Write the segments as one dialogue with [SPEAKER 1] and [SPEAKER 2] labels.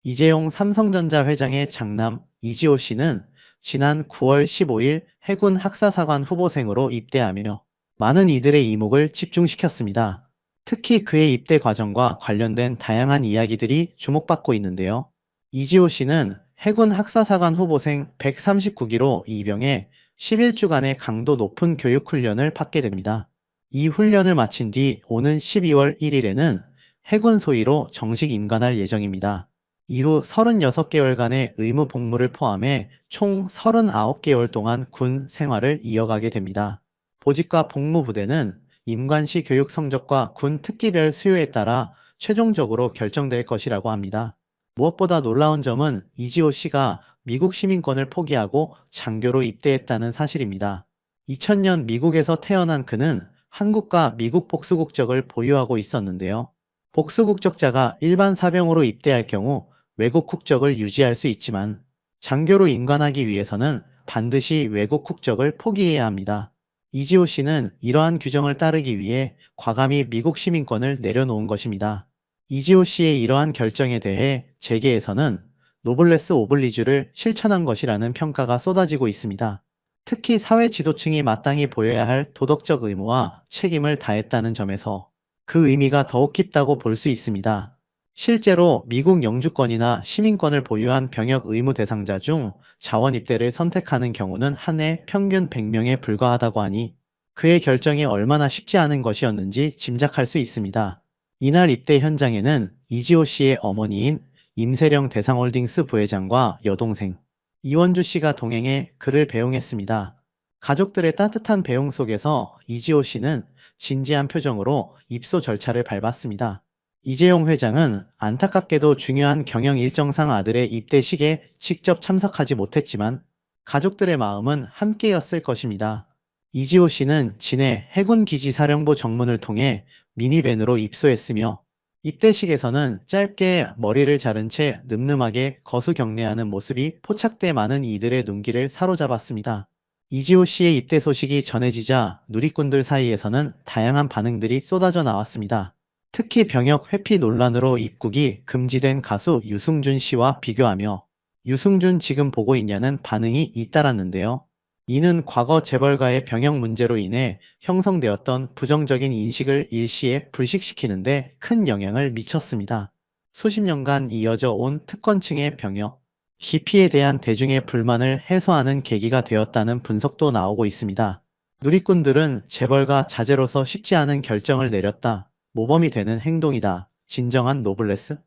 [SPEAKER 1] 이재용 삼성전자 회장의 장남 이지호 씨는 지난 9월 15일 해군 학사사관 후보생으로 입대하며 많은 이들의 이목을 집중시켰습니다. 특히 그의 입대 과정과 관련된 다양한 이야기들이 주목받고 있는데요. 이지호 씨는 해군 학사사관 후보생 139기로 입영해 11주간의 강도 높은 교육훈련을 받게 됩니다. 이 훈련을 마친 뒤 오는 12월 1일에는 해군 소위로 정식 임관할 예정입니다. 이후 36개월간의 의무 복무를 포함해 총 39개월 동안 군 생활을 이어가게 됩니다. 보직과 복무 부대는 임관시 교육 성적과 군 특기별 수요에 따라 최종적으로 결정될 것이라고 합니다. 무엇보다 놀라운 점은 이지호 씨가 미국 시민권을 포기하고 장교로 입대했다는 사실입니다. 2000년 미국에서 태어난 그는 한국과 미국 복수국적을 보유하고 있었는데요. 복수국적자가 일반 사병으로 입대할 경우 외국 국적을 유지할 수 있지만 장교로 임관하기 위해서는 반드시 외국 국적을 포기해야 합니다. 이지호 씨는 이러한 규정을 따르기 위해 과감히 미국 시민권을 내려놓은 것입니다. 이지호 씨의 이러한 결정에 대해 재계에서는 노블레스 오블리주를 실천한 것이라는 평가가 쏟아지고 있습니다. 특히 사회 지도층이 마땅히 보여야 할 도덕적 의무와 책임을 다했다는 점에서 그 의미가 더욱 깊다고 볼 수 있습니다. 실제로 미국 영주권이나 시민권을 보유한 병역 의무 대상자 중 자원 입대를 선택하는 경우는 한 해 평균 100명에 불과하다고 하니 그의 결정이 얼마나 쉽지 않은 것이었는지 짐작할 수 있습니다. 이날 입대 현장에는 이지호 씨의 어머니인 임세령 대상홀딩스 부회장과 여동생 이원주 씨가 동행해 그를 배웅했습니다. 가족들의 따뜻한 배웅 속에서 이지호 씨는 진지한 표정으로 입소 절차를 밟았습니다. 이재용 회장은 안타깝게도 중요한 경영 일정상 아들의 입대식에 직접 참석하지 못했지만 가족들의 마음은 함께였을 것입니다. 이지호 씨는 진해 해군기지사령부 정문을 통해 미니밴으로 입소했으며 입대식에서는 짧게 머리를 자른 채 늠름하게 거수 경례하는 모습이 포착돼 많은 이들의 눈길을 사로잡았습니다. 이지호 씨의 입대 소식이 전해지자 누리꾼들 사이에서는 다양한 반응들이 쏟아져 나왔습니다. 특히 병역 회피 논란으로 입국이 금지된 가수 유승준 씨와 비교하며 유승준 지금 보고 있냐는 반응이 잇따랐는데요. 이는 과거 재벌가의 병역 문제로 인해 형성되었던 부정적인 인식을 일시에 불식시키는데 큰 영향을 미쳤습니다. 수십 년간 이어져 온 특권층의 병역, 기피에 대한 대중의 불만을 해소하는 계기가 되었다는 분석도 나오고 있습니다. 누리꾼들은 재벌가 자제로서 쉽지 않은 결정을 내렸다. 모범이 되는 행동이다. 진정한 노블레스?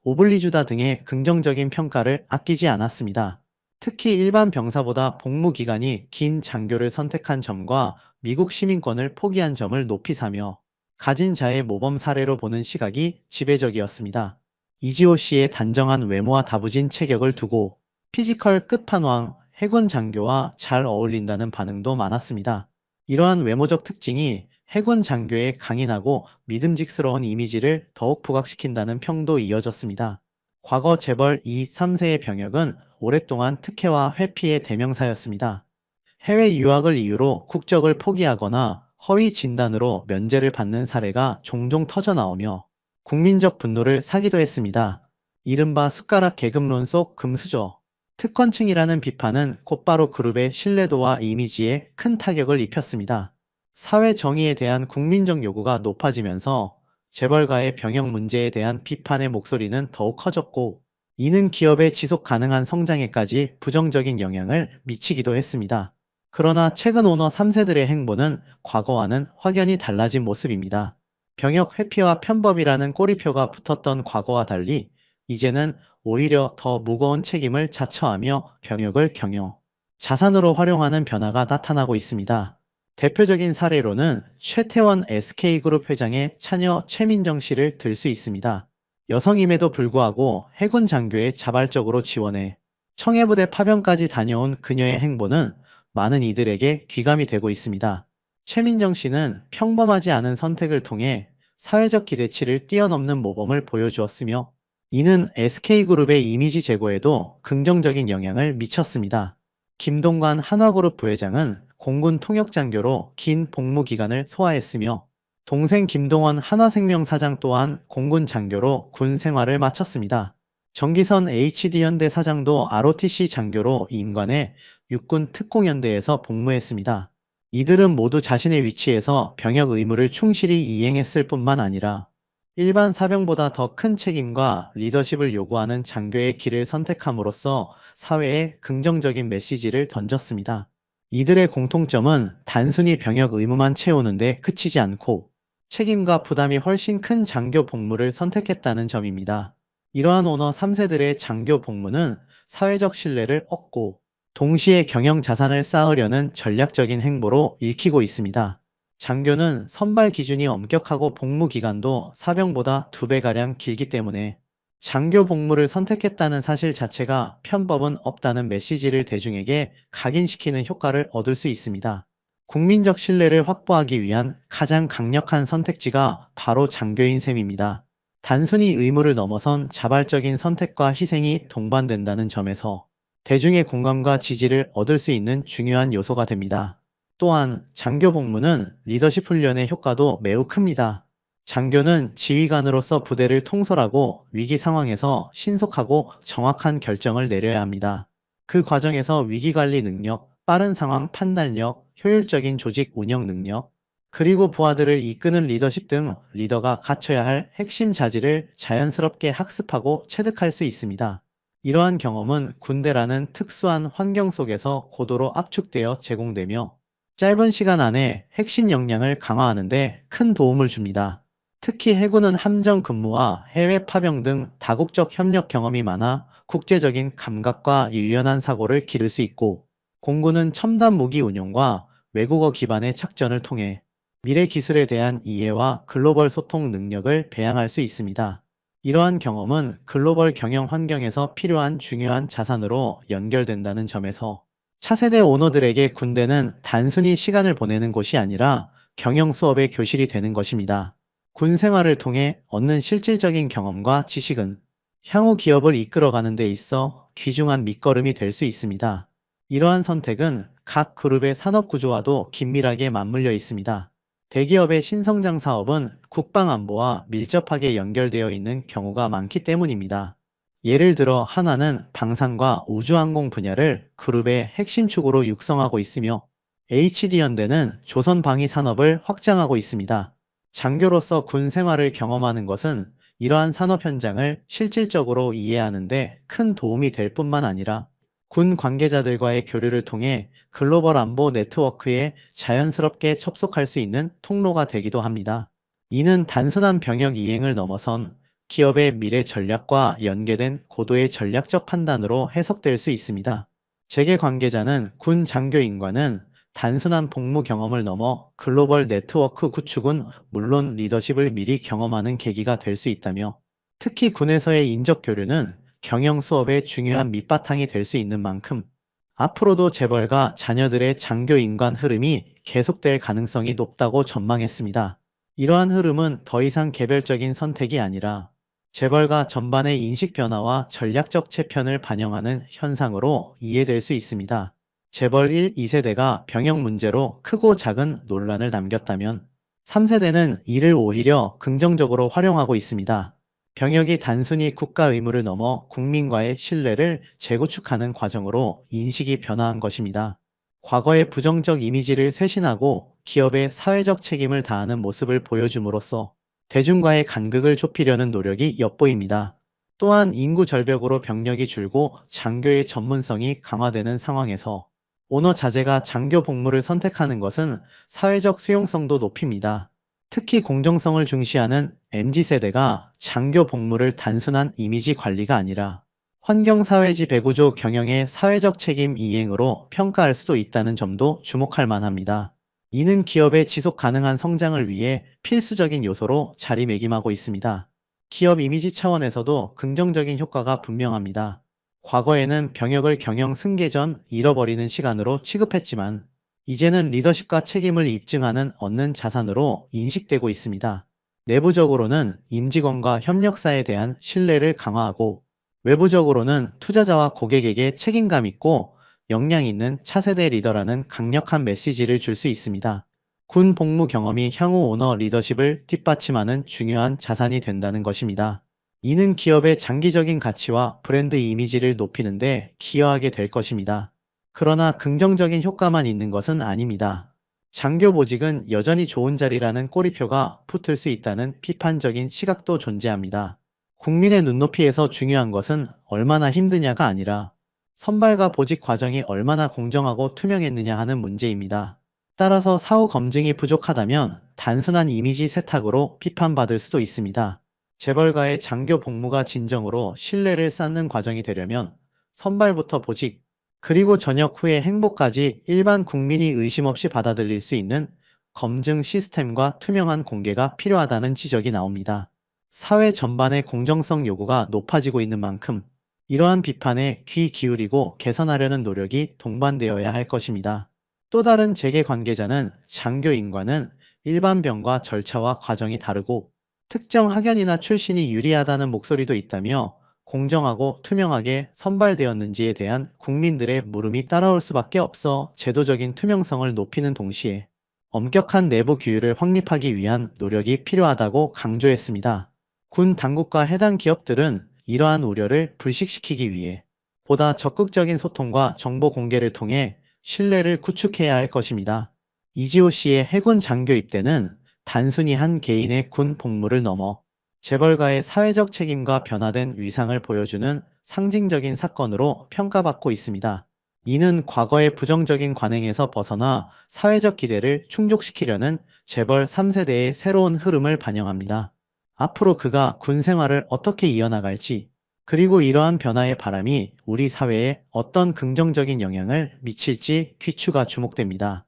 [SPEAKER 1] 오블리주다 등의 긍정적인 평가를 아끼지 않았습니다. 특히 일반 병사보다 복무 기간이 긴 장교를 선택한 점과 미국 시민권을 포기한 점을 높이 사며 가진 자의 모범 사례로 보는 시각이 지배적이었습니다. 이지호 씨의 단정한 외모와 다부진 체격을 두고 피지컬 끝판왕 해군 장교와 잘 어울린다는 반응도 많았습니다. 이러한 외모적 특징이 해군 장교의 강인하고 믿음직스러운 이미지를 더욱 부각시킨다는 평도 이어졌습니다. 과거 재벌 2, 3세의 병역은 오랫동안 특혜와 회피의 대명사였습니다. 해외 유학을 이유로 국적을 포기하거나 허위 진단으로 면제를 받는 사례가 종종 터져나오며 국민적 분노를 사기도 했습니다. 이른바 숟가락 계급론 속 금수저. 특권층이라는 비판은 곧바로 그룹의 신뢰도와 이미지에 큰 타격을 입혔습니다. 사회 정의에 대한 국민적 요구가 높아지면서 재벌가의 병역 문제에 대한 비판의 목소리는 더욱 커졌고, 이는 기업의 지속 가능한 성장에까지 부정적인 영향을 미치기도 했습니다. 그러나 최근 오너 3세들의 행보는 과거와는 확연히 달라진 모습입니다. 병역 회피와 편법이라는 꼬리표가 붙었던 과거와 달리 이제는 오히려 더 무거운 책임을 자처하며 병역을 경영, 자산으로 활용하는 변화가 나타나고 있습니다. 대표적인 사례로는 최태원 SK그룹 회장의 차녀 최민정 씨를 들 수 있습니다. 여성임에도 불구하고 해군 장교에 자발적으로 지원해 청해부대 파병까지 다녀온 그녀의 행보는 많은 이들에게 귀감이 되고 있습니다. 최민정 씨는 평범하지 않은 선택을 통해 사회적 기대치를 뛰어넘는 모범을 보여주었으며, 이는 SK그룹의 이미지 제고에도 긍정적인 영향을 미쳤습니다. 김동관 한화그룹 부회장은 공군 통역장교로 긴 복무 기간을 소화했으며, 동생 김동원 한화생명 사장 또한 공군 장교로 군 생활을 마쳤습니다. 정기선 HD연대 사장도 ROTC 장교로 임관해 육군 특공연대에서 복무했습니다. 이들은 모두 자신의 위치에서 병역 의무를 충실히 이행했을 뿐만 아니라 일반 사병보다 더 큰 책임과 리더십을 요구하는 장교의 길을 선택함으로써 사회에 긍정적인 메시지를 던졌습니다. 이들의 공통점은 단순히 병역 의무만 채우는데 그치지 않고 책임과 부담이 훨씬 큰 장교 복무를 선택했다는 점입니다. 이러한 오너 3세들의 장교 복무는 사회적 신뢰를 얻고 동시에 경영 자산을 쌓으려는 전략적인 행보로 읽히고 있습니다. 장교는 선발 기준이 엄격하고 복무 기간도 사병보다 2배가량 길기 때문에 장교 복무를 선택했다는 사실 자체가 편법은 없다는 메시지를 대중에게 각인시키는 효과를 얻을 수 있습니다. 국민적 신뢰를 확보하기 위한 가장 강력한 선택지가 바로 장교인 셈입니다. 단순히 의무를 넘어선 자발적인 선택과 희생이 동반된다는 점에서 대중의 공감과 지지를 얻을 수 있는 중요한 요소가 됩니다. 또한 장교 복무는 리더십 훈련의 효과도 매우 큽니다. 장교는 지휘관으로서 부대를 통솔하고 위기 상황에서 신속하고 정확한 결정을 내려야 합니다. 그 과정에서 위기관리 능력, 빠른 상황 판단력, 효율적인 조직 운영 능력, 그리고 부하들을 이끄는 리더십 등 리더가 갖춰야 할 핵심 자질을 자연스럽게 학습하고 체득할 수 있습니다. 이러한 경험은 군대라는 특수한 환경 속에서 고도로 압축되어 제공되며 짧은 시간 안에 핵심 역량을 강화하는 데 큰 도움을 줍니다. 특히 해군은 함정 근무와 해외 파병 등 다국적 협력 경험이 많아 국제적인 감각과 유연한 사고를 기를 수 있고, 공군은 첨단 무기 운용과 외국어 기반의 작전을 통해 미래 기술에 대한 이해와 글로벌 소통 능력을 배양할 수 있습니다. 이러한 경험은 글로벌 경영 환경에서 필요한 중요한 자산으로 연결된다는 점에서 차세대 오너들에게 군대는 단순히 시간을 보내는 곳이 아니라 경영 수업의 교실이 되는 것입니다. 군 생활을 통해 얻는 실질적인 경험과 지식은 향후 기업을 이끌어가는 데 있어 귀중한 밑거름이 될 수 있습니다. 이러한 선택은 각 그룹의 산업 구조와도 긴밀하게 맞물려 있습니다. 대기업의 신성장 사업은 국방안보와 밀접하게 연결되어 있는 경우가 많기 때문입니다. 예를 들어 하나는 방산과 우주항공 분야를 그룹의 핵심 축으로 육성하고 있으며, HD연대는 조선 방위 산업을 확장하고 있습니다. 장교로서 군 생활을 경험하는 것은 이러한 산업 현장을 실질적으로 이해하는 데 큰 도움이 될 뿐만 아니라 군 관계자들과의 교류를 통해 글로벌 안보 네트워크에 자연스럽게 접속할 수 있는 통로가 되기도 합니다. 이는 단순한 병역 이행을 넘어선 기업의 미래 전략과 연계된 고도의 전략적 판단으로 해석될 수 있습니다. 재계 관계자는 군 장교인과는 단순한 복무 경험을 넘어 글로벌 네트워크 구축은 물론 리더십을 미리 경험하는 계기가 될 수 있다며, 특히 군에서의 인적 교류는 경영 수업의 중요한 밑바탕이 될 수 있는 만큼 앞으로도 재벌가 자녀들의 장교 인관 흐름이 계속될 가능성이 높다고 전망했습니다. 이러한 흐름은 더 이상 개별적인 선택이 아니라 재벌가 전반의 인식 변화와 전략적 체편을 반영하는 현상으로 이해될 수 있습니다. 재벌 1, 2세대가 병역 문제로 크고 작은 논란을 남겼다면 3세대는 이를 오히려 긍정적으로 활용하고 있습니다. 병역이 단순히 국가 의무를 넘어 국민과의 신뢰를 재구축하는 과정으로 인식이 변화한 것입니다. 과거의 부정적 이미지를 쇄신하고 기업의 사회적 책임을 다하는 모습을 보여줌으로써 대중과의 간극을 좁히려는 노력이 엿보입니다. 또한 인구 절벽으로 병력이 줄고 장교의 전문성이 강화되는 상황에서 오너 자제가 장교 복무를 선택하는 것은 사회적 수용성도 높입니다. 특히 공정성을 중시하는 MZ세대가 장교 복무를 단순한 이미지 관리가 아니라 환경사회지 배구조 경영의 사회적 책임 이행으로 평가할 수도 있다는 점도 주목할 만합니다. 이는 기업의 지속 가능한 성장을 위해 필수적인 요소로 자리매김하고 있습니다. 기업 이미지 차원에서도 긍정적인 효과가 분명합니다. 과거에는 병역을 경영 승계 전 잃어버리는 시간으로 취급했지만 이제는 리더십과 책임을 입증하는 얻는 자산으로 인식되고 있습니다. 내부적으로는 임직원과 협력사에 대한 신뢰를 강화하고, 외부적으로는 투자자와 고객에게 책임감 있고 역량 있는 차세대 리더라는 강력한 메시지를 줄 수 있습니다. 군 복무 경험이 향후 오너 리더십을 뒷받침하는 중요한 자산이 된다는 것입니다. 이는 기업의 장기적인 가치와 브랜드 이미지를 높이는데 기여하게 될 것입니다. 그러나 긍정적인 효과만 있는 것은 아닙니다. 장교 보직은 여전히 좋은 자리라는 꼬리표가 붙을 수 있다는 비판적인 시각도 존재합니다. 국민의 눈높이에서 중요한 것은 얼마나 힘드냐가 아니라 선발과 보직 과정이 얼마나 공정하고 투명했느냐 하는 문제입니다. 따라서 사후 검증이 부족하다면 단순한 이미지 세탁으로 비판받을 수도 있습니다. 재벌가의 장교 복무가 진정으로 신뢰를 쌓는 과정이 되려면 선발부터 보직, 그리고 전역 후의 행보까지 일반 국민이 의심 없이 받아들일 수 있는 검증 시스템과 투명한 공개가 필요하다는 지적이 나옵니다. 사회 전반의 공정성 요구가 높아지고 있는 만큼 이러한 비판에 귀 기울이고 개선하려는 노력이 동반되어야 할 것입니다. 또 다른 재계 관계자는 장교인과는 일반병과 절차와 과정이 다르고 특정 학연이나 출신이 유리하다는 목소리도 있다며 공정하고 투명하게 선발되었는지에 대한 국민들의 물음이 따라올 수밖에 없어 제도적인 투명성을 높이는 동시에 엄격한 내부 규율을 확립하기 위한 노력이 필요하다고 강조했습니다. 군 당국과 해당 기업들은 이러한 우려를 불식시키기 위해 보다 적극적인 소통과 정보 공개를 통해 신뢰를 구축해야 할 것입니다. 이지호 씨의 해군 장교 입대는 단순히 한 개인의 군 복무를 넘어 재벌가의 사회적 책임과 변화된 위상을 보여주는 상징적인 사건으로 평가받고 있습니다. 이는 과거의 부정적인 관행에서 벗어나 사회적 기대를 충족시키려는 재벌 3세대의 새로운 흐름을 반영합니다. 앞으로 그가 군 생활을 어떻게 이어나갈지, 그리고 이러한 변화의 바람이 우리 사회에 어떤 긍정적인 영향을 미칠지 귀추가 주목됩니다.